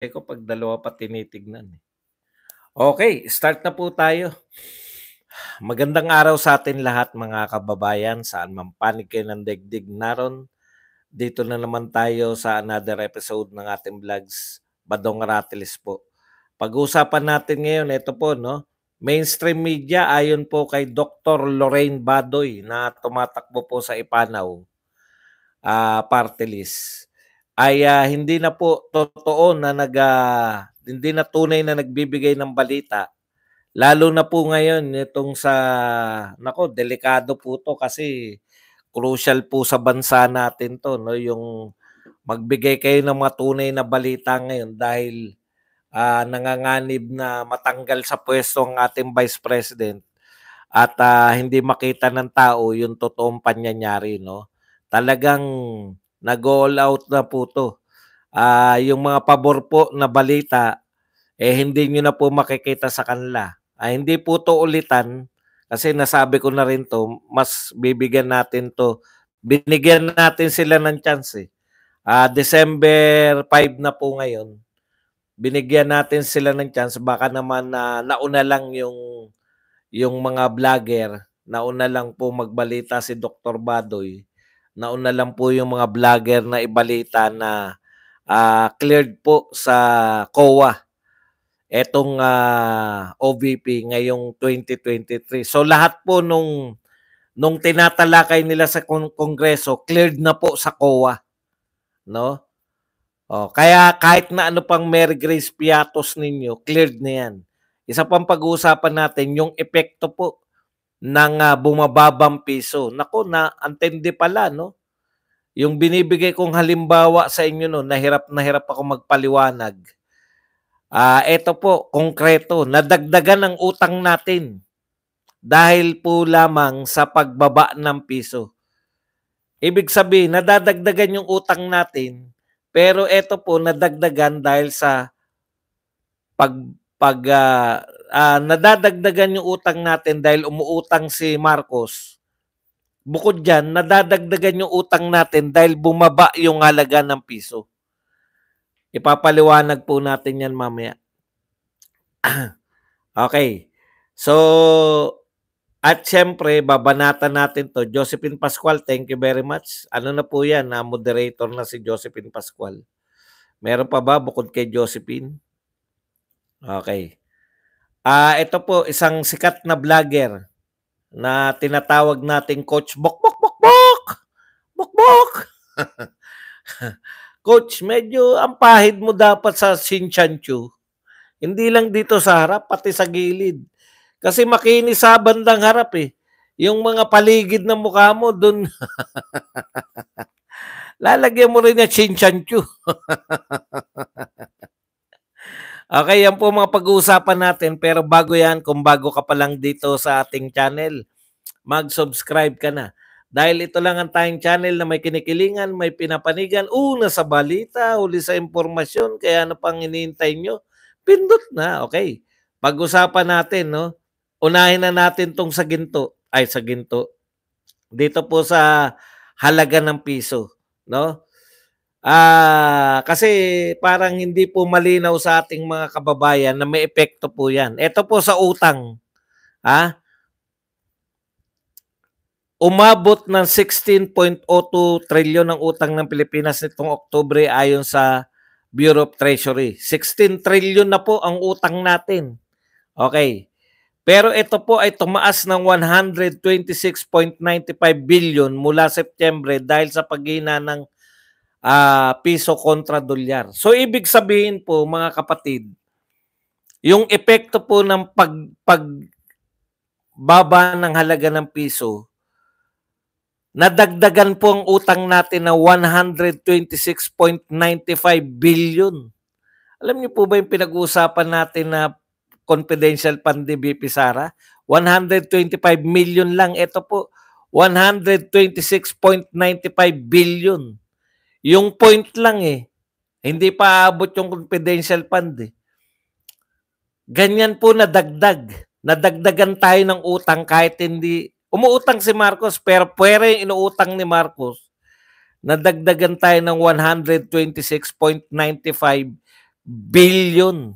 Ko 'pag dalawa pa tinitignan, eh. Okey, start na po tayo. Magandang araw sa atin lahat mga kababayan, saan man panig kayo ng daigdig naroon. Dito na naman tayo sa another episode ng ating vlogs, Badong Ratiles po. Pag-uusapan natin ngayon, ito po 'no, mainstream media ayon po kay Dr. Lorraine Badoy na tumatakbo po sa IPANAW, party list, ay, hindi na po totoo na hindi na tunay na nagbibigay ng balita. Lalo na po ngayon itong sa naku delikado po 'to kasi crucial po sa bansa natin 'to 'no, yung magbigay kayo ng mga tunay na balita ngayon dahil, nanganganib na matanggal sa puwesto ang ating Vice President at, hindi makita ng tao yung totoong pangyayari 'no. Talagang nag-o-all out na po 'to. Yung mga pabor po na balita, hindi niyo na po makikita sa kanila. Hindi po 'to ulitan kasi nasabi ko na rin 'to, mas bibigyan natin 'to binigyan natin sila ng chance, eh. December 5 na po ngayon, binigyan natin sila ng chance baka naman na nauna lang yung mga vlogger, nauna lang po magbalita si Dr. Badoy, nauna lang po yung mga vlogger na ibalita na, cleared po sa COA etong, OVP ngayong 2023. So lahat po nung tinatalakay nila sa Kongreso cleared na po sa COA 'no. Kaya kahit na ano pang Mary Grace Piatos ninyo, cleared na 'yan. Isa pang pag-uusapan natin yung epekto po ng, bumababang piso. Naku, antindi pala 'no. Yung binibigay kong halimbawa sa inyo no, na hirap ako magpaliwanag. Eto po, konkreto, nadagdagan ang utang natin dahil po lamang sa pagbaba ng piso. Ibig sabihin, nadadagdagan yung utang natin, pero eto po, nadagdagan dahil sa pag, nadadagdagan yung utang natin dahil umuutang si Marcos. Bukod dyan, nadadagdagan yung utang natin dahil bumaba yung halaga ng piso. Ipapaliwanag po natin yan mamaya. Okay. So, at siyempre, babanatan natin to. Josephine Pascual, thank you very much. Ano na po yan, moderator na si Josephine Pascual. Meron pa ba bukod kay Josephine? Okay. Ito po, isang sikat na vlogger na tinatawag nating Coach Bok Bok Bok Bok! Bok Bok! Coach, medyo ang pahid mo dapat sa Shinchanchu. Hindi lang dito sa harap, pati sa gilid. Kasi makinis sa bandang harap eh. Yung mga paligid ng mukha mo, dun lalagyan mo rin na Shinchanchu. Okay, yan po mga pag-uusapan natin. Pero bago yan, kung bago ka pa lang dito sa ating channel, mag-subscribe ka na. Dahil ito lang ang tayong channel na may kinikilingan, may pinapanigan, una sa balita, huli sa impormasyon, kaya ano pang hinihintay nyo? Pindot na, okay. Pag-usapan natin, no? Unahin na natin tong sa ginto. Ay, sa ginto. Dito po sa halaga ng piso, no? Kasi parang hindi po malinaw sa ating mga kababayan na may epekto po yan. Ito po sa utang. Umabot ng 16.02 trilyon ang utang ng Pilipinas nitong Oktubre ayon sa Bureau of Treasury. 16 trilyon na po ang utang natin. Okay. Pero ito po ay tumaas ng 126.95 billion mula Setyembre dahil sa paghina ng piso kontra dolyar. So ibig sabihin po mga kapatid, yung epekto po ng pagbaba ng halaga ng piso, nadagdagan po ang utang natin na 126.95 billion. Alam niyo po ba yung pinag-uusapan natin na confidential fund ni BP Sara? 125 million lang. Ito po, 126.95 billion. Yung point lang eh. Hindi pa aabot yung confidential fund eh. Ganyan po nadagdag. Nadagdagan tayo ng utang kahit hindi. Umuutang si Marcos pero pwera yung inuutang ni Marcos. Nadagdagan tayo ng 126.95 billion.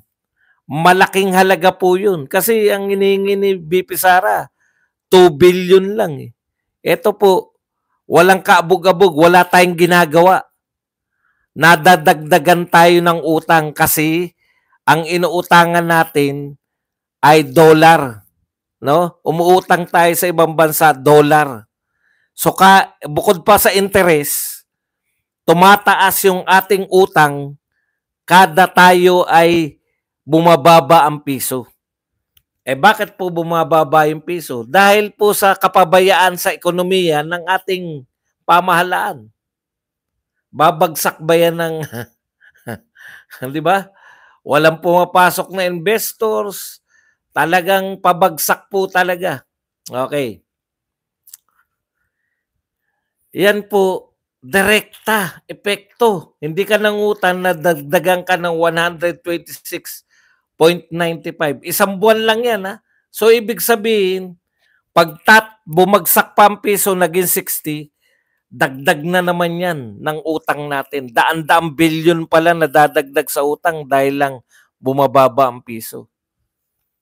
Malaking halaga po yun. Kasi ang hinihingi ni BP Sara, 2 billion lang eh. Ito po, walang kaabog-abog, wala tayong ginagawa. Nadadagdagan tayo ng utang kasi ang inuutangan natin ay dollar. No? Umuutang tayo sa ibang bansa, dollar. So bukod pa sa interest, tumataas yung ating utang kada tayo ay bumababa ang piso. Bakit po bumababa yung piso? Dahil po sa kapabayaan sa ekonomiya ng ating pamahalaan. Babagsak ba yan ng, di ba? Walang pumapasok na investors. Talagang pabagsak po talaga. Okay. Yan po, direkta, epekto. Hindi ka nangutang na dagdagan ka ng 126.95. Isang buwan lang yan, ha? So, ibig sabihin, pag bumagsak pa ang piso, naging 60, dagdag na naman yan ng utang natin. Daan-daang bilyon pala na dadagdag sa utang dahil lang bumababa ang piso.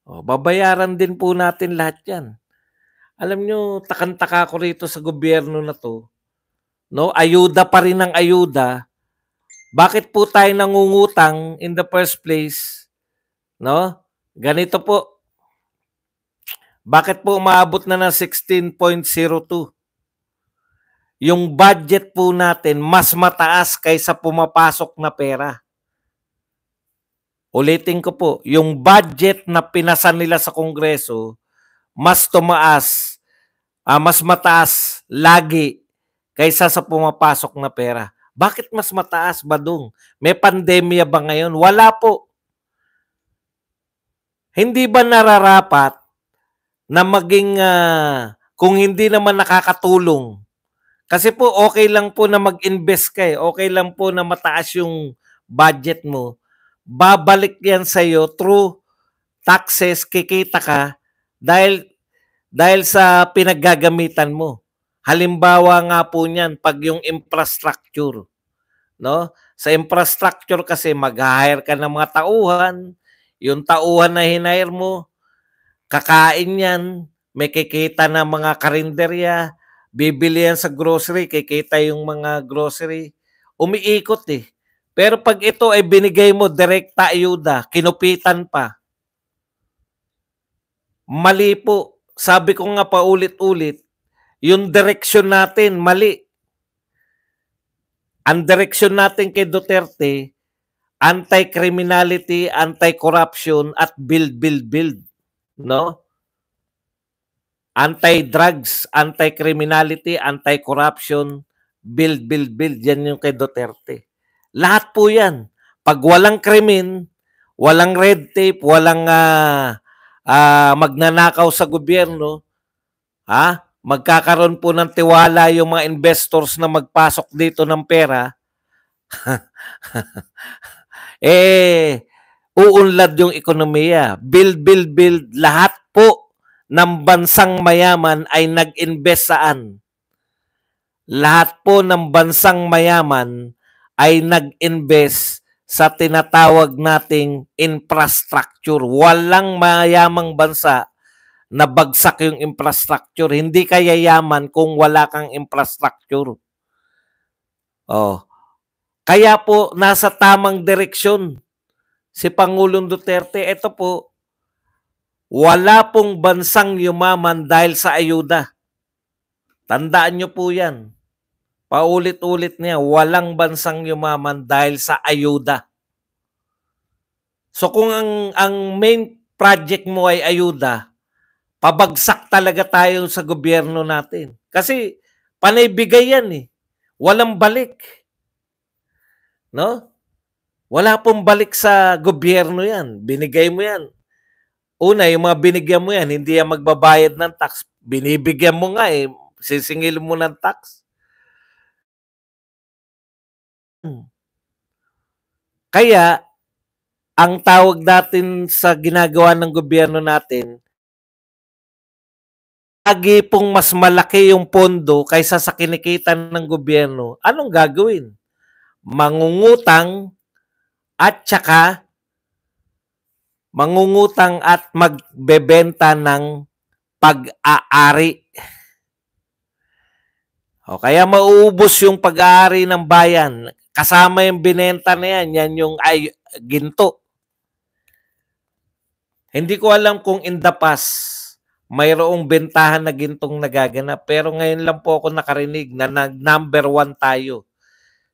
Babayaran din po natin lahat yan. Alam nyo, takang-taka ko rito sa gobyerno na to. No, ayuda pa rin ng ayuda. Bakit po tayo nangungutang in the first place? No? Ganito po. Bakit po umaabot na ng 16.02? Yung budget po natin mas mataas kaysa pumapasok na pera. Ulitin ko po, yung budget na pinasa nila sa Kongreso mas mataas lagi kaysa sa pumapasok na pera. Bakit mas mataas, Badong? May pandemya ba ngayon? Wala po. Hindi ba nararapat na maging, kung hindi naman nakakatulong, kasi po okay lang po na mag-invest ka, okay lang po na mataas yung budget mo, babalik yan sa'yo through taxes, kikita ka dahil sa pinaggagamitan mo. Halimbawa nga po niyan, pag yung infrastructure, no? Sa infrastructure kasi mag-hire ka ng mga tauhan, yung tauhan na hinire mo, kakain yan, may kikita na mga karinderya, bibili yan sa grocery, kikita yung mga grocery, umiikot eh. Pero pag ito ay binigay mo direkta ayuda, kinupitan pa, mali po. Sabi ko nga paulit-ulit, yung direksyon natin, mali. Ang direksyon natin kay Duterte, anti-criminality, anti-corruption, at build. No? Anti-drugs, anti-criminality, anti-corruption, build. Yan yung kay Duterte. Lahat po yan. Pag walang krimen, walang red tape, walang magnanakaw sa gobyerno, magkakaroon po ng tiwala yung mga investors na magpasok dito ng pera, uunlad yung ekonomiya. Build. Lahat po ng bansang mayaman ay nag-invest saan? Lahat po ng bansang mayaman ay nag-invest sa tinatawag nating infrastructure. Walang mayamang bansa na bagsak yung infrastructure. Hindi ka yayaman kung wala kang infrastructure. Kaya po, nasa tamang direksyon si Pangulong Duterte. Ito po, wala pong bansang yumaman dahil sa ayuda. Tandaan nyo po yan. Paulit-ulit niya, walang bansang yumaman dahil sa ayuda. So kung ang main project mo ay ayuda, pabagsak talaga tayo sa gobyerno natin. Kasi panay bigay yan eh. Walang balik. No? Wala pong balik sa gobyerno yan. Binigay mo yan. Una, yung mga binigyan mo yan, hindi yan magbabayad ng tax. Binibigyan mo nga eh. Sisingil mo ng tax. Kaya, ang tawag natin sa ginagawa ng gobyerno natin, lagi pong mas malaki yung pondo kaysa sa kinikita ng gobyerno. Anong gagawin? Mangungutang at saka mangungutang at magbebenta ng pag-aari. O kaya mauubos yung pag-aari ng bayan. Kasama yung binenta na yan yung ginto. Hindi ko alam kung in the past mayroong bentahan na gintong nagaganap. Pero ngayon lang po ako nakarinig na number 1 tayo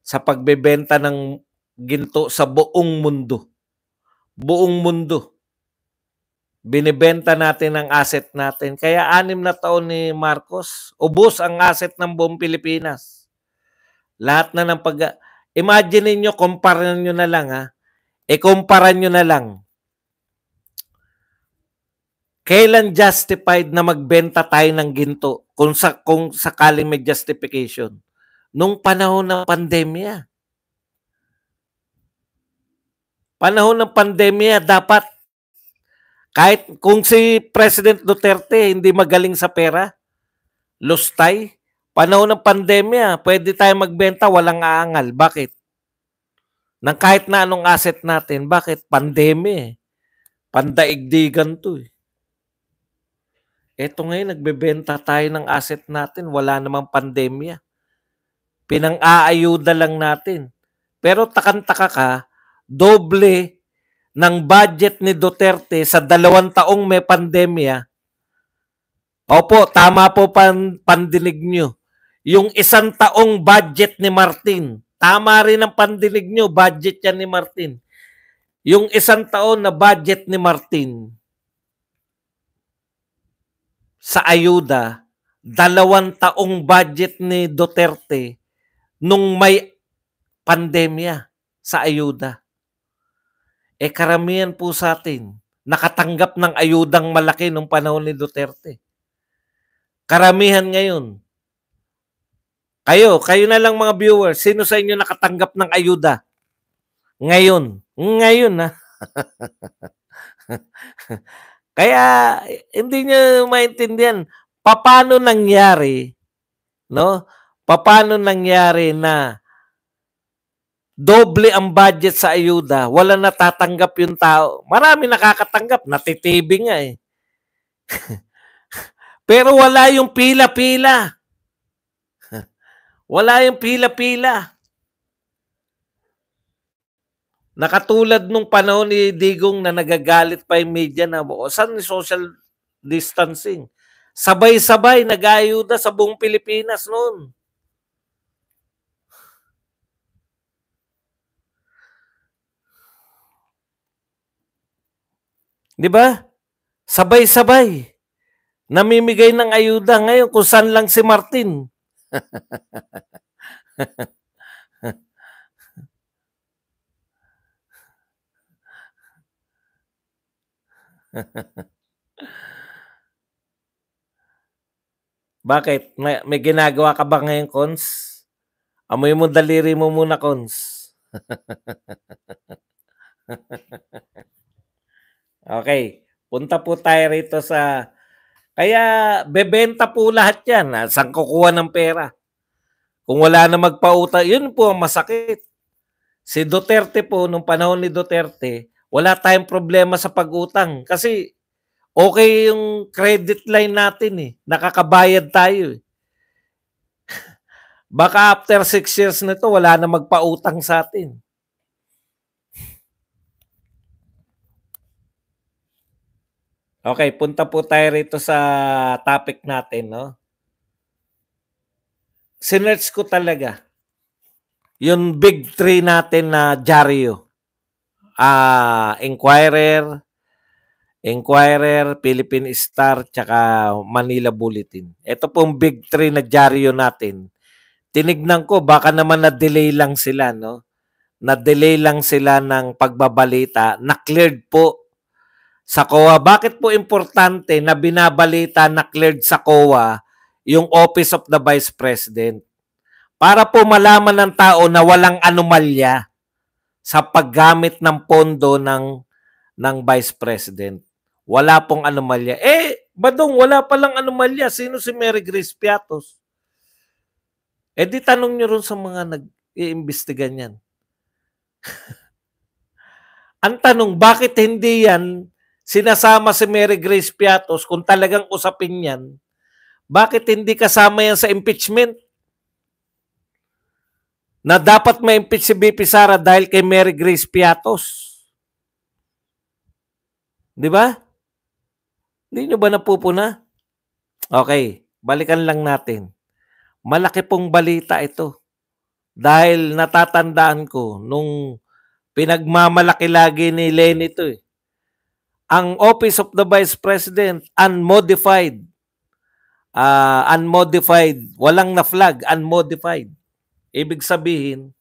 sa pagbebenta ng ginto sa buong mundo. Buong mundo. Binibenta natin ang asset natin. Kaya 6 na taon ni Marcos, ubos ang asset ng buong Pilipinas. Lahat na ng imagine niyo, kumpara niyo na lang ha. Kumpara niyo na lang. Kailan justified na magbenta tayo ng ginto kung sakaling may justification? Nung panahon ng pandemya. Panahon ng pandemya, dapat kahit kung si President Duterte hindi magaling sa pera, lustay, panahon ng pandemya, pwede tayo magbenta, walang aangal. Bakit? Nang kahit na anong asset natin. Bakit? Pandemya. Pandaigdigan to eh. Eto ngayon, nagbebenta tayo ng asset natin, wala namang pandemya. Pinang-aayuda lang natin. Pero takang-taka ka, doble ng budget ni Duterte sa 2 taong may pandemya. Opo, tama po pandinig nyo. Yung 1 taong budget ni Martin. Tama rin ang pandinig nyo, budget yan ni Martin. Yung 1 taon na budget ni Martin sa ayuda, 2 taong budget ni Duterte nung may pandemya sa ayuda. Karamihan po sa atin nakatanggap ng ayudang malaki nung panahon ni Duterte. Karamihan ngayon. Kayo na lang mga viewers, sino sa inyo nakatanggap ng ayuda? Ngayon ha. Kaya hindi niyo maintindihan paano nangyari, no? Paano nangyari na doble ang budget sa ayuda, wala natatanggap yung tao. Marami nakakatanggap, natitibing nga eh. Pero wala yung pila-pila. Wala yung pila-pila. Nakatulad nung panahon ni Digong na nagagalit pa yung media na saan ni social distancing? Sabay-sabay nag-aayuda sa buong Pilipinas noon. Di ba? Sabay-sabay. Namimigay ng ayuda ngayon kung saan lang si Martin. Bakit? May ginagawa ka ba ngayon, Cons? Amoy mo daliri mo muna, Cons. Okay. Punta po tayo rito sa... Kaya bebenta po lahat yan. Saan kukuha ng pera? Kung wala na magpautang, yun po ang masakit. Si Duterte po, nung panahon ni Duterte, wala tayong problema sa pag-utang. Kasi okay yung credit line natin eh. Nakakabayad tayo eh. Baka after 6 years na to, wala na magpautang sa atin. Okay, punta po tayo rito sa topic natin, no? Sinerch ko talaga yung big 3 natin na dyaryo. Inquirer, Philippine Star, tsaka Manila Bulletin. Ito pong big 3 na dyaryo natin. Tinignan ko, baka naman na-delay lang sila, no? Na-delay lang sila ng pagbabalita. Na-cleared po sa COA. Bakit po importante na binabalita na cleared sa COA yung Office of the Vice President? Para po malaman ng tao na walang anomalya sa paggamit ng pondo ng Vice President. Wala pong anomalya. Badong, wala palang anomalya. Sino si Mary Grace Piatos? Di tanong nyo rin sa mga nag-iimbestigan yan. Ang tanong, bakit hindi yan sinasama si Mary Grace Piatos kung talagang usapin yan? Bakit hindi kasama yan sa impeachment? Na dapat ma-impeach si BP Sara dahil kay Mary Grace Piatos. Di ba? Hindi nyo ba napupuna? Okay, balikan lang natin. Malaki pong balita ito. Dahil natatandaan ko nung pinagmamalaki lagi ni Lenny ito eh. Ang Office of the Vice President, unmodified, walang na-flag, unmodified. Ibig sabihin,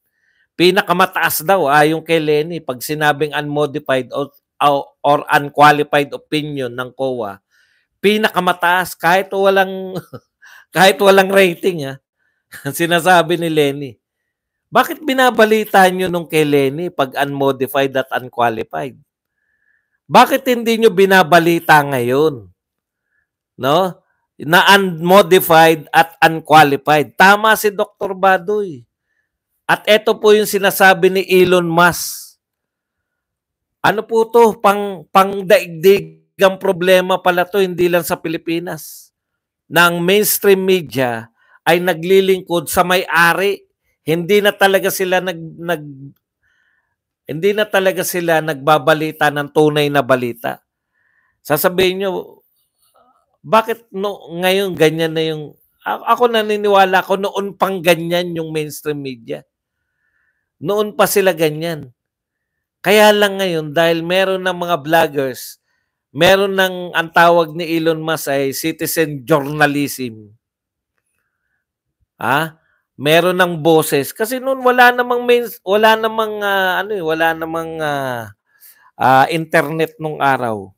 pinakamataas daw yung kay Lenny pag sinabing unmodified or unqualified opinion ng COA. Pinakamataas kahit walang kahit walang rating sinasabi ni Lenny. Bakit binabalita nyo nung kay Lenny pag unmodified at unqualified? Bakit hindi nyo binabalita ngayon? No? Na unmodified at unqualified. Tama si Dr. Badoy. At ito po yung sinasabi ni Elon Musk. Ano po to? Pangdaigdig ang problema pala to, hindi lang sa Pilipinas. Na ang mainstream media ay naglilingkod sa may-ari. Hindi na talaga sila hindi na talaga sila nagbabalita ng tunay na balita. Sasabihin nyo, bakit ngayon ganyan na yung... Ako naniniwala ko noon pang ganyan yung mainstream media. Noon pa sila ganyan. Kaya lang ngayon, dahil meron ng mga vloggers, meron ng ang tawag ni Elon Musk ay citizen journalism. Meron ng boses kasi noon wala namang internet nung araw.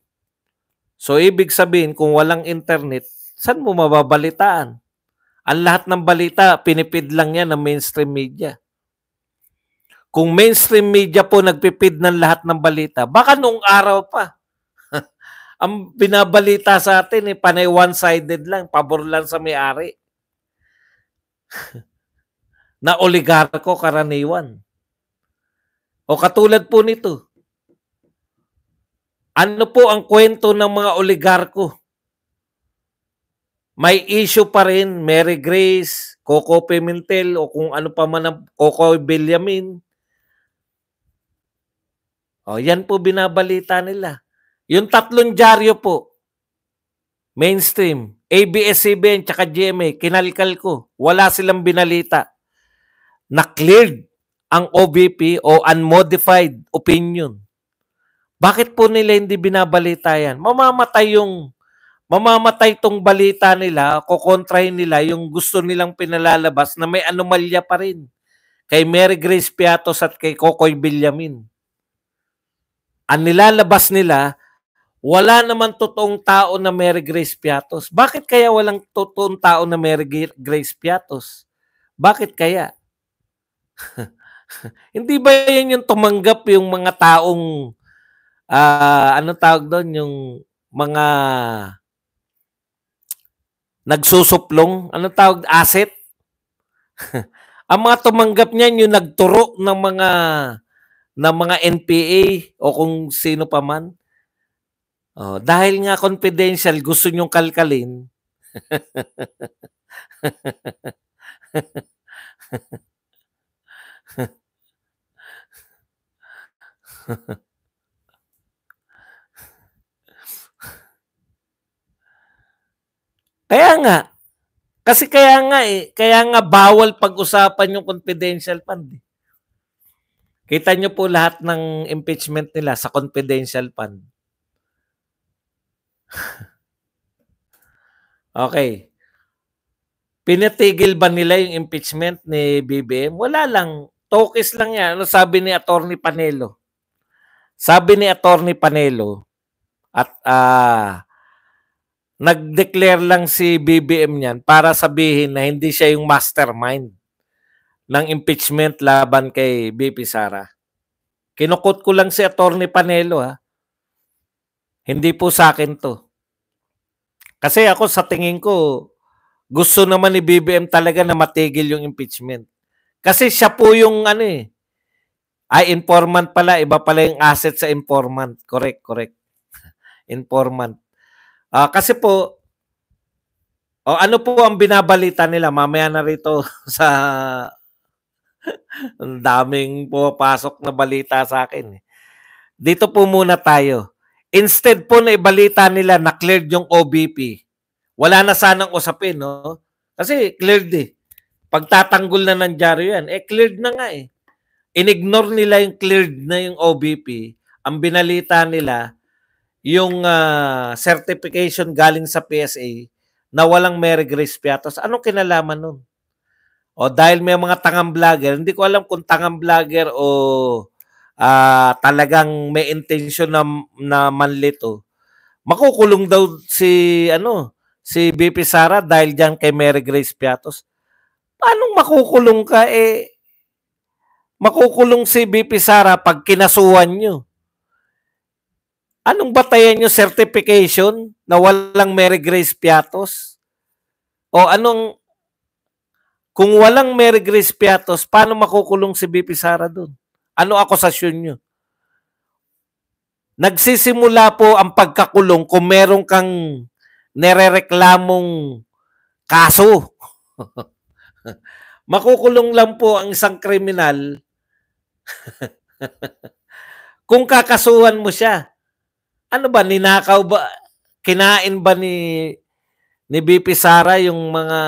So ibig sabihin kung walang internet, saan mo mababalitaan? Ang lahat ng balita pinipid lang yan ng mainstream media. Kung mainstream media po nagpipid ng lahat ng balita, baka nung araw pa. Ang binabalita sa atin panay one-sided lang, pabor lang sa may-ari. Na oligarko karaniwan. O katulad po nito. Ano po ang kwento ng mga oligarko? May issue pa rin, Mary Grace, Coco Pimentel, o kung ano pa man ang Coco Villamin. O yan po binabalita nila. Yung tatlong dyaryo po, mainstream, ABS-CBN, tsaka GMA, kinalkal ko. Wala silang binalita na cleared ang OVP o unmodified opinion. Bakit po nila hindi binabalita yan? Mamamatay tong balita nila, kukontrahin nila yung gusto nilang pinalalabas na may anomalya pa rin kay Mary Grace Piatos at kay Cocoy Villamin. Ang nilalabas nila, wala naman totoong tao na Mary Grace Piatos. Bakit kaya walang totoong tao na Mary Grace Piatos? Bakit kaya? Hindi ba yan yung tumanggap yung mga taong ano tawag doon, yung mga nagsusuplong, ano tawag, asset? Ang mga tumanggap niyan yung nagturo ng mga NPA o kung sino pa man. Dahil nga confidential, gusto nyong kalkalin. Kaya nga. Kasi kaya nga bawal pag-usapan yung confidential fund. Kita nyo po lahat ng impeachment nila sa confidential fund. Okay. Pinatigil ba nila yung impeachment ni BBM? Wala lang. Tokis lang yan. Ano sabi ni Attorney Panelo? Sabi ni Attorney Panelo at nag-declare lang si BBM niyan para sabihin na hindi siya yung mastermind ng impeachment laban kay BP Sara. Kinukot ko lang si Attorney Panelo Hindi po sa akin to. Kasi ako sa tingin ko, gusto naman ni BBM talaga na matigil yung impeachment. Kasi siya po yung Ay, informant pala. Iba pala yung asset sa informant. Correct, correct. Informant. Kasi po, ano po ang binabalita nila? Mamaya na rito sa ang daming pumapasok na balita sa akin. Dito po muna tayo. Instead po na ibalita nila na cleared yung OBP, wala na sanang usapin, no? Kasi cleared eh. Pagtatanggol na ng dyaryo yan, cleared na nga eh. Inignore nila yung cleared na yung OBP. Ang binalita nila, yung certification galing sa PSA na walang Mary Grace Piatos. Anong kinalaman nun? O dahil may mga tangang vlogger, hindi ko alam kung tangang vlogger o talagang may intention na manlito. Makukulong daw si BP Sara dahil diyan kay Mary Grace Piatos. Paano makukulong ka makukulong si BP Sara pag kinasuhan nyo? Anong batayan nyo certification na walang Mary Grace Piatos? O kung walang Mary Grace Piatos, paano makukulong si BP Sara doon? Ano akusasyon nyo? Nagsisimula po ang pagkakulong kung meron kang nerereklamong kaso. Makukulong lang po ang isang kriminal kung kakasuhan mo siya. Ano ba, ninakaw ba? Kinain ba ni BP Sara yung mga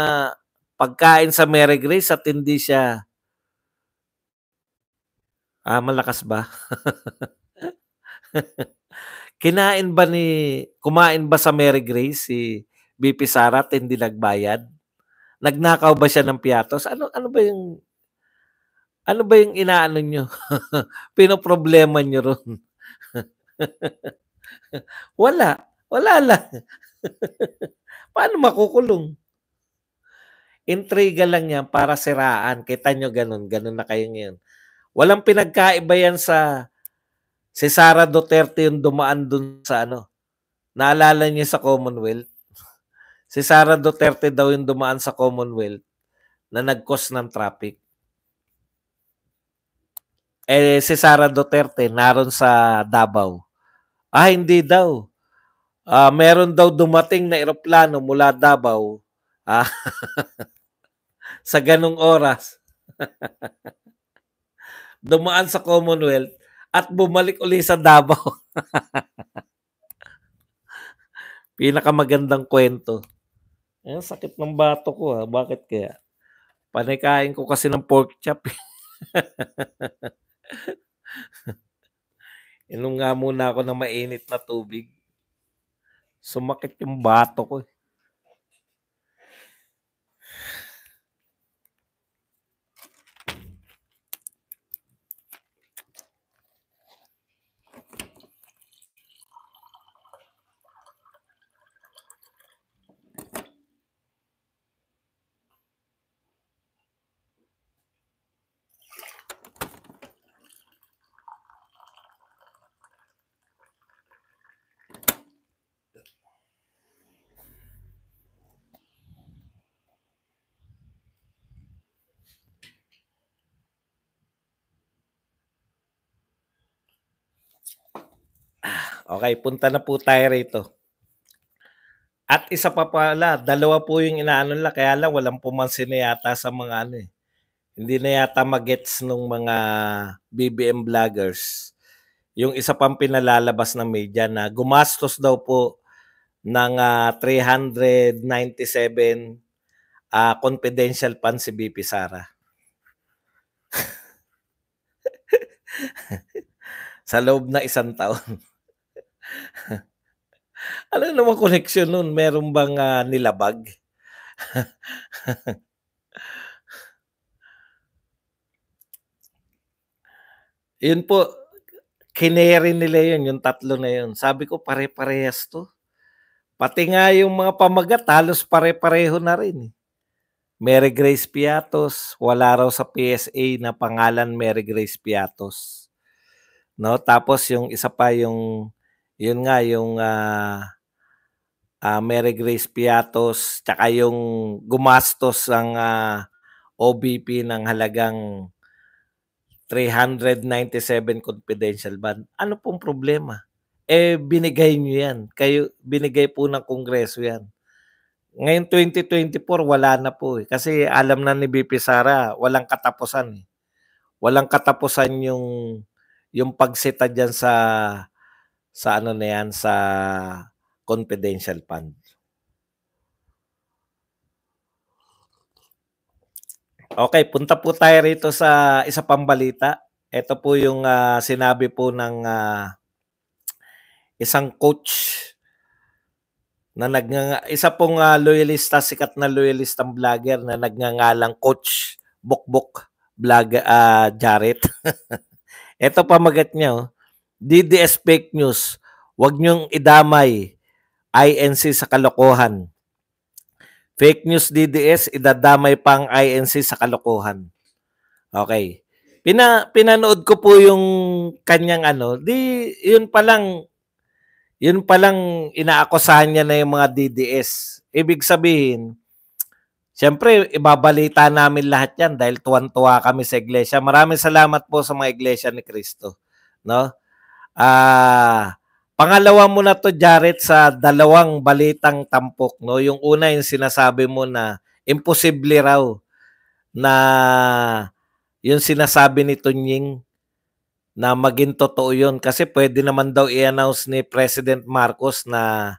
pagkain sa Mary Grace at hindi siya malakas ba? Kumain ba sa Mary Grace si BP Sara at hindi nagbayad? Nagnakaw ba siya ng piatos? Ano ba yung inaano nyo? Pinoproblema nyo ron? Wala. Wala lang. Paano makukulong? Intriga lang yan para siraan. Kita nyo ganun. Ganun na kayo ngayon. Walang pinagkaiba yan si Sara Duterte yung dumaan dun sa Naalala niyo sa Commonwealth? Si Sara Duterte daw yung dumaan sa Commonwealth na nag-cause ng traffic. Si Sara Duterte naroon sa Davao. Hindi daw. Meron daw dumating na eroplano mula Davao sa ganung oras. Dumaan sa Commonwealth at bumalik uli sa Davao. Pinakamagandang kwento. Sakit ng bato ko Bakit kaya? Panikain ko kasi ng pork chop. Inom nga muna ako ng mainit na tubig. Sumakit yung bato ko. Okay, punta na po tayo rito. At isa pa pala, dalawa po yung inaano nila, kaya lang walang pumansin na yata sa mga Hindi na yata magets nung mga BBM vloggers. Yung isa pang pinalalabas ng media na gumastos daw po ng 397 confidential fund si BP Sara. Sa loob na 1 taon. Ano naman koneksyon nun? Meron bang nilabag? Yun po, kinere nila yun, yung tatlo na yun. Sabi ko, pare-parehas to. Pati nga yung mga pamagat, halos pare-pareho na rin. Mary Grace Piatos, wala raw sa PSA na pangalan Mary Grace Piatos. No, tapos yung isa pa yung Mary Grace Piatos, tsaka yung gumastos ang OBP ng halagang 397 confidential bond. Ano pong problema? Eh, binigay niyo yan. Binigay po ng Kongreso yan. Ngayon 2024 wala na po eh. Kasi alam na ni VP Sara, walang katapusan eh. Walang katapusan yung pagsita diyan sa ano na yan, sa confidential fund. Okay, punta po tayo rito sa isa pang balita. Ito po yung sinabi po ng isang coach na isa pong loyalista, sikat na loyalistang vlogger na nagngangalang Coach Bukbuk Jarrett. Ito pamagat niya, oh. DDS fake news. Huwag niyong idamay INC sa kalokohan. Fake news DDS, idadamay pang INC sa kalokohan. Okay. Pinanood ko po yung kanyang yun palang inaakusahan niya na yung mga DDS. Ibig sabihin, siyempre, ibabalita namin lahat yan dahil tuwan-tuwa kami sa iglesia. Maraming salamat po sa mga iglesia ni Cristo. No? Pangalawa mo na to, Jarrett, sa dalawang balitang tampok. No? Yung una, yung sinasabi mo na imposible raw na yung sinasabi ni Tunying na maging totoo yun. Kasi pwede naman daw i-announce ni President Marcos na,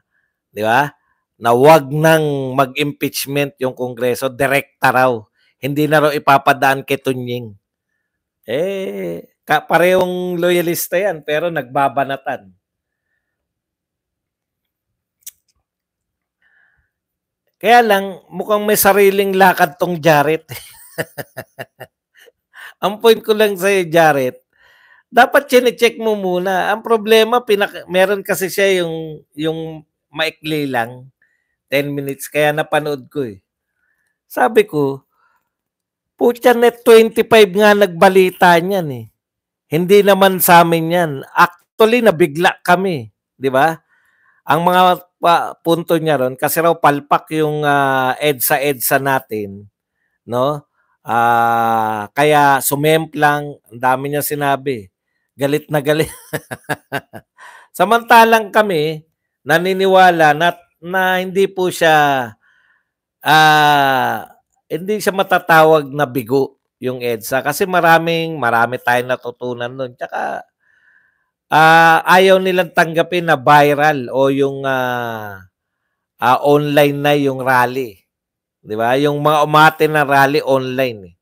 di ba, na wag nang mag-impeachment yung Kongreso, direkta raw. Hindi na raw ipapadaan kay Tunying. Parehong loyalista yan, pero nagbabanatan. Kaya lang, mukhang may sariling lakad tong Jarrett. Ang point ko lang sa'yo, Jarrett, dapat chine-check mo muna. Ang problema, meron kasi siya yung maikli lang, 10 minutes, kaya napanood ko eh. Sabi ko, putya net 25 nga nagbalita niyan eh. Hindi naman sa amin yan. Actually, nabigla kami. Di ba? Ang mga punto niya ron, kasi raw palpak yung EDSA natin, no? Kaya sumemplang, ang dami niya sinabi. Galit na galit. Samantalang kami, naniniwala na hindi po siya hindi siya matatawag na bigo yung EDSA kasi marami tayong natutunan nun. Tsaka ayaw nilang tanggapin na viral o yung online na yung rally. 'Di ba? Yung mga umate na rally online eh.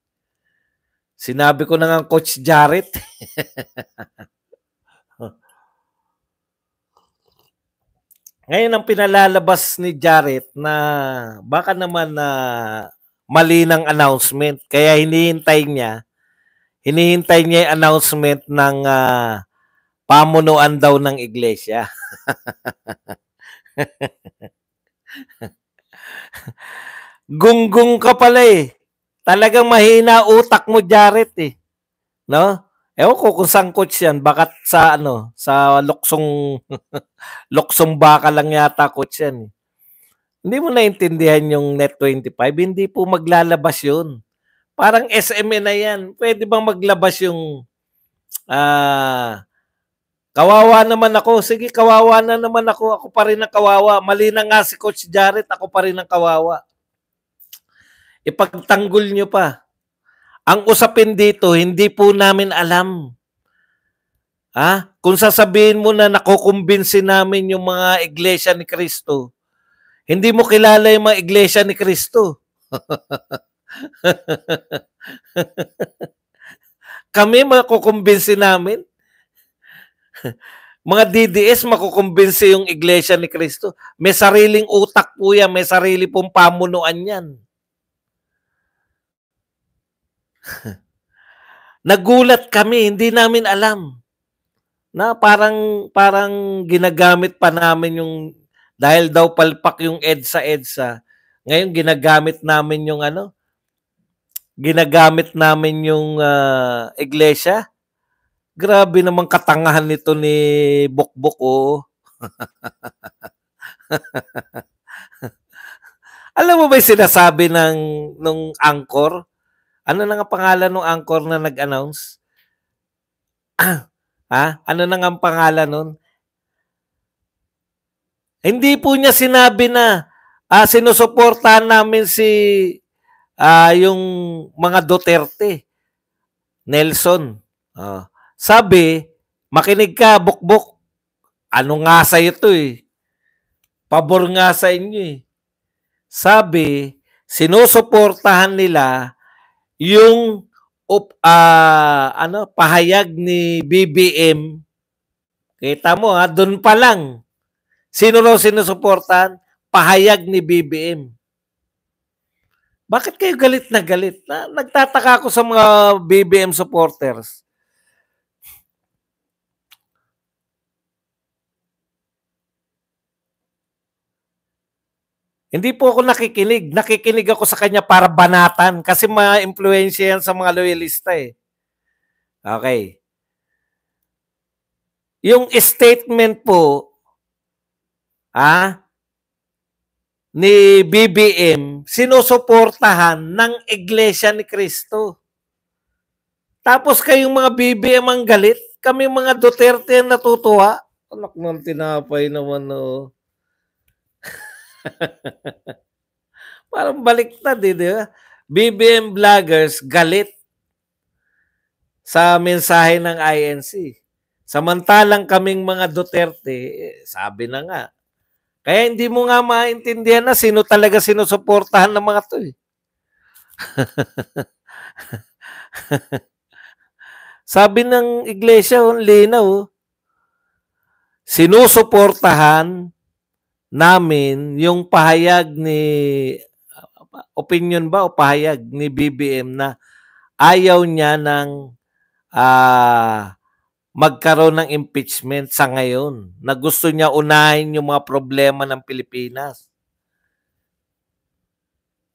Sinabi ko na nga Coach Jarrett. Ngayon ang pinalalabas ni Jarrett na baka naman na mali ng announcement. Kaya hinihintay niya yung announcement ng pamunuan daw ng iglesia. Gunggong ka pala eh. Talagang mahina utak mo, Jarrett eh. No? Ewan ko kung saan coach yan. Bakit sa sa luksong baka lang yata coach yan eh. Hindi mo naintindihan yung Net 25? Hindi po maglalabas yun. Parang SME na yan. Pwede bang maglabas yung kawawa naman ako. Sige, kawawa na naman ako. Ako pa rin ang kawawa. Mali na nga si Coach Jarrett. Ako pa rin ang kawawa. Ipagtanggol nyo pa. Ang usapin dito, hindi po namin alam. Kung sasabihin mo na nakukumbinsi namin yung mga iglesia ni Cristo, hindi mo kilala yung mga iglesia ni Cristo. Kami makukumbinsi namin. Mga DDS makukumbinsi yung iglesia ni Cristo. May sariling utak po yan. May sarili pong pamunuan yan. Nagulat kami. Hindi namin alam. Na parang ginagamit pa namin yung dahil daw palpak yung EDSA. Ngayon ginagamit namin yung ginagamit namin yung iglesia. Grabe naman katangahan nito ni Bukbuk oh. Alam mo ba yung sinasabi nung anchor? Ano na nga pangalan ng anchor na nag-announce? Ano na ngang pangalan nun? Hindi po niya sinabi na sinusuportahan namin yung mga Duterte. Nelson. Sabi, makinig ka, bukbok. Ano nga sa'yo to eh? Pabor nga sa inyo eh. Sabi, sinusuportahan nila yung pahayag ni BBM. Kita mo doon pa lang. Sino raw sinusuportahan? Pahayag ni BBM. Bakit kayo galit na galit? Nagtataka ako sa mga BBM supporters. Hindi po ako nakikinig. Nakikinig ako sa kanya para banatan kasi ma-influensya yan sa mga loyalista eh. Okay. Yung statement po ni BBM, sinusuportahan ng Iglesia ni Cristo. Tapos kayong mga BBM ang galit, kami mga Duterte ang natutuwa. Anak ng tinapay naman, no. Parang baliktad di ba? BBM vloggers galit sa mensahe ng INC. Samantalang kaming mga Duterte, sabi na nga, kaya hindi mo nga maintindihan na sino talaga sinusuportahan ng mga to eh. Sabi ng iglesia, linaw, sinusuportahan namin yung pahayag ni, opinion ba o pahayag ni BBM na ayaw niya ng magkaroon ng impeachment sa ngayon, na gusto niya unahin yung mga problema ng Pilipinas.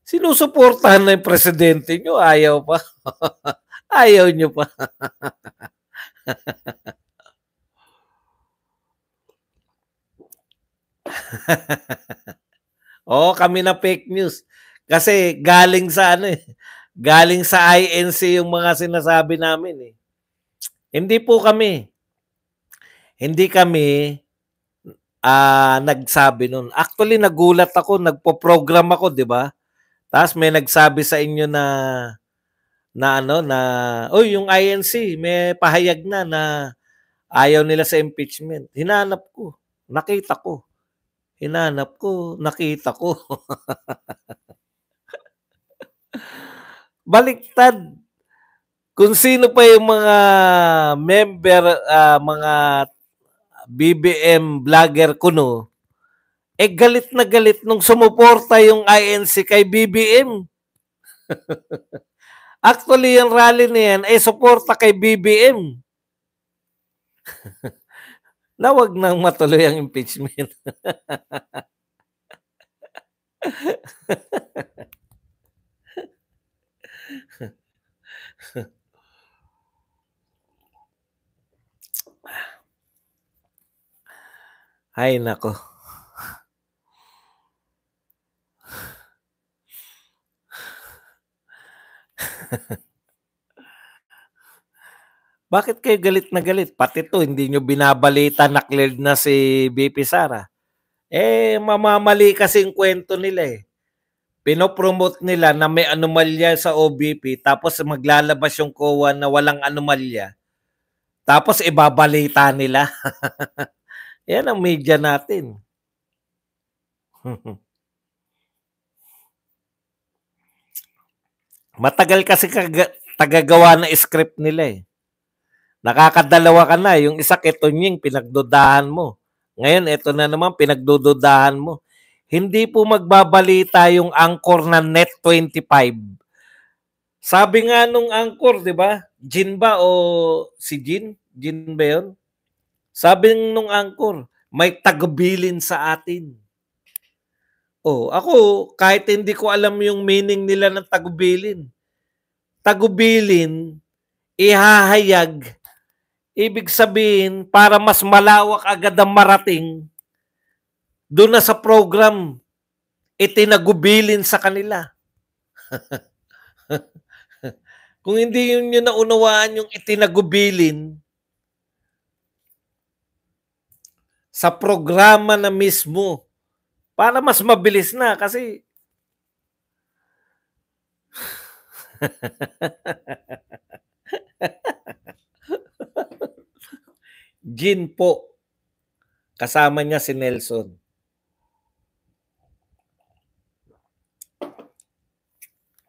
Sinusuportahan na yung presidente nyo, ayaw pa. Ayaw nyo pa. Kami na fake news. Kasi galing sa galing sa INC yung mga sinasabi namin eh. Hindi po kami. Hindi kami nagsabi nun. Actually, nagulat ako, nagpo-program ako, di ba? Tapos may nagsabi sa inyo na yung INC may pahayag na ayaw nila sa impeachment. Hinanap ko, nakita ko. Hinanap ko, nakita ko. Baliktad. Kung sino pa yung mga member, mga BBM vlogger kuno, galit na galit nung sumuporta yung INC kay BBM. Actually, yung rally na yan ay suporta kay BBM. Na wag nang matuloy ang impeachment. Ay, nako. Bakit kayo galit na galit? Pati to, hindi nyo binabalita na cleared na si BP Sara. Mamamali kasi yung kwento nila eh. Pinopromote nila na may anomalya sa OBP, tapos maglalabas yung COA na walang anomalya. Tapos ibabalita nila. Yan ang media natin. Matagal kasi tagagawa ng script nila eh. Nakakadalawa ka na. Yung isa Ketonying, pinagdudahan mo. Ngayon, ito na naman, pinagdududahan mo. Hindi po magbabalita yung anchor na Net25. Sabi nga nung anchor, di ba? Jin ba o si Jin? Jin ba yun? Sabi nung anchor, may tagubilin sa atin. Ako, kahit hindi ko alam yung meaning nila ng tagubilin. Tagubilin, ihahayag, ibig sabihin, para mas malawak agad ang marating, doon na sa program, itinagubilin sa kanila. Kung hindi yun yung naunawaan yung itinagubilin, sa programa na mismo para mas mabilis na kasi Gin po. Kasama niya si Nelson.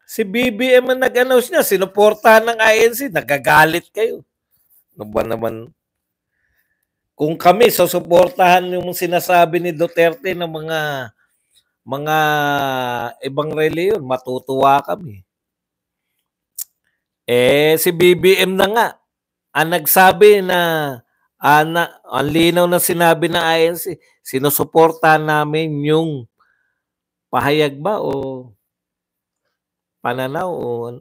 Si BBM ang nag-announce niya, sinuportahan ng INC, nagagalit kayo. Ano ba naman? Kung kami susuportahan yung sinasabi ni Duterte ng mga ibang reliyon, matutuwa kami. Si BBM na nga ang nagsabi na ang linaw na sinabi ng INC, sinusuportahan namin yung pahayag ba o pananaw o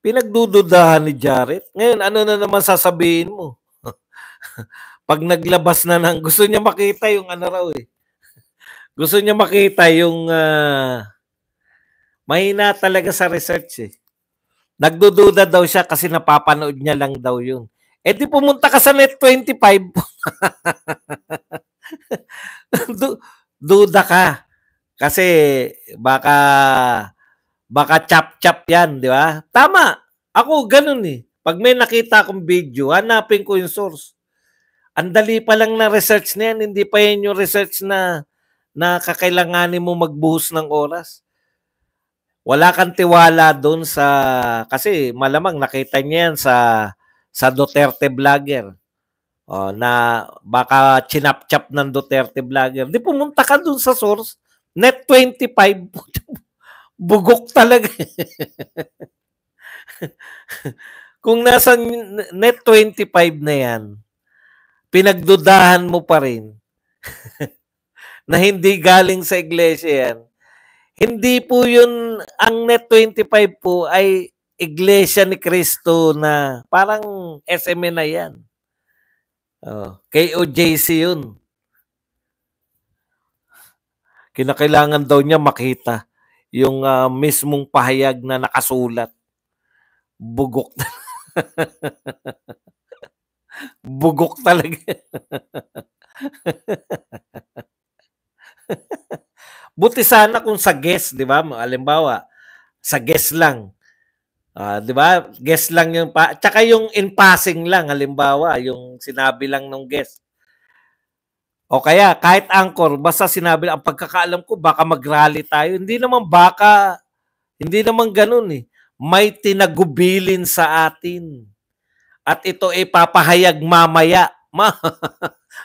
pinagdududahan ni Jared. Ngayon, ano na naman sasabihin mo? Pag naglabas na ng, gusto niya makita yung ano raw eh. Gusto niya makita yung mahina talaga sa research eh. Nagdududa daw siya kasi napapanood niya lang daw yun. Di pumunta ka sa Net25. Duda ka. Kasi baka chap-chap yan, di ba? Tama. Ako, ganun eh. Pag may nakita akong video, hanapin ko yung source. Ang dali pa lang na research na yan. Hindi pa yan yung research na kakailanganin mo magbuhos ng oras. Wala kang tiwala doon sa... Kasi malamang nakita niya yan sa Duterte vlogger. Na baka chinap-chap ng Duterte vlogger. Di pumunta ka doon sa source. Net25. Bugok talaga. Kung nasa Net25 na yan, pinagdudahan mo pa rin na hindi galing sa iglesia yan. Hindi po yun, ang Net25 po ay Iglesia ni Cristo na parang SME na yan. KOJC yun. Kinakailangan daw niya makita yung mismong pahayag na nakasulat. Bugok. Bugok talaga. Buti sana kung sa guest, di ba? Halimbawa, sa guest lang. Di ba? Guest lang yung tsaka yung in passing lang, halimbawa, yung sinabi lang ng guest. O kaya, kahit anchor, basta sinabi lang, ang pagkakaalam ko, baka mag-rally tayo. Hindi naman ganun eh. May tinagubilin sa atin. At ito ay papahayag mamaya.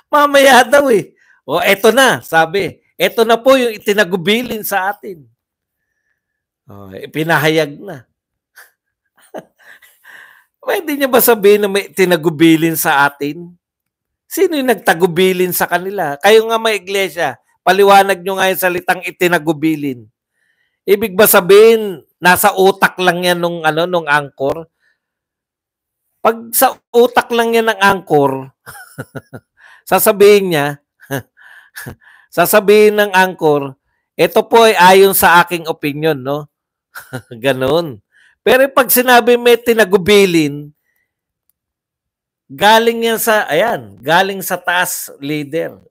Mamaya daw eh. O eto na, sabi. Eto na po yung itinagubilin sa atin. Pinahayag na. Pwede niya ba sabihin na may tinagubilin sa atin? Sino yung nagtagubilin sa kanila? Kayo nga may iglesia, paliwanag nyo nga yung salitang itinagubilin. Ibig ba sabihin, nasa utak lang yan nung anchor? Pag sa utak lang yan ng anchor, sasabihin ng anchor, ito po ay ayon sa aking opinion, no? Ganon. Pero pag sinabi may tinagubilin, galing sa taas leader.